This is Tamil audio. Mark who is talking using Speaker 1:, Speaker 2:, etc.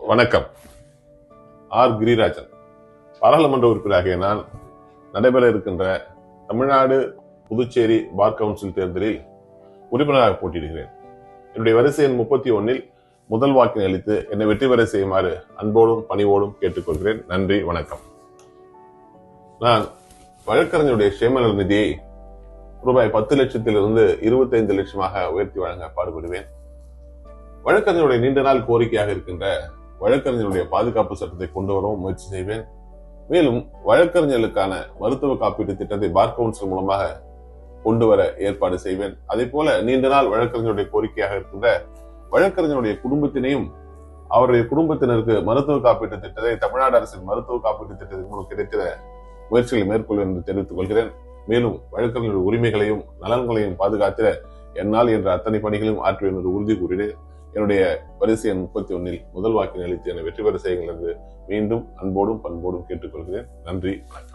Speaker 1: வணக்கம். ஆர் கிரிராஜன், பாராளுமன்ற உறுப்பினராகிய நான் நடைபெற இருக்கின்ற தமிழ்நாடு புதுச்சேரி பார் கவுன்சில் தேர்தலில் உறுப்பினராக போட்டியிடுகிறேன். என்னுடைய வரிசை எண் 31 முதல் வாக்கினை அளித்து என்னை வெற்றி பெற செய்யுமாறு அன்போடும் பணிவோடும் கேட்டுக்கொள்கிறேன். நன்றி, வணக்கம். நான் வழக்கறிஞருடைய சேமநல நிதியை ரூபாய் 10 லட்சத்திலிருந்து 25 லட்சமாக உயர்த்தி வழங்க பாடுபடுவேன். வழக்கறிஞருடைய நீண்ட நாள் கோரிக்கையாக இருக்கின்ற வழக்கறிஞருடைய பாதுகாப்பு சட்டத்தை கொண்டு வரவும் முயற்சி செய்வேன். மேலும் வழக்கறிஞர்களுக்கான மருத்துவ காப்பீட்டு திட்டத்தை பார் கவுன்சில் மூலமாக கொண்டு வர ஏற்பாடு செய்வேன். அதே போல நீண்ட நாள் வழக்கறிஞருடைய கோரிக்கையாக இருக்கின்ற வழக்கறிஞருடைய குடும்பத்தினையும் அவருடைய குடும்பத்தினருக்கு மருத்துவ காப்பீட்டு திட்டத்தை தமிழ்நாடு அரசின் மருத்துவ காப்பீட்டு திட்டத்தின் மூலம் கிடைக்கிற முயற்சிகளை மேற்கொள்வேன் என்று தெரிவித்துக் கொள்கிறேன். மேலும் வழக்கறிஞருடைய உரிமைகளையும் நலன்களையும் பாதுகாத்திட என்னால் என்ற அத்தனை பணிகளையும் ஆற்றுவேன் என்று உறுதி கூறினேன். என்னுடைய வரிசை எண் 31 முதல் வாக்கினை அளித்து என்னை வெற்றி பெற செய்யுங்கள் என்று மீண்டும் அன்போடும் பண்போடும் கேட்டுக்கொள்கிறேன். நன்றி, வணக்கம்.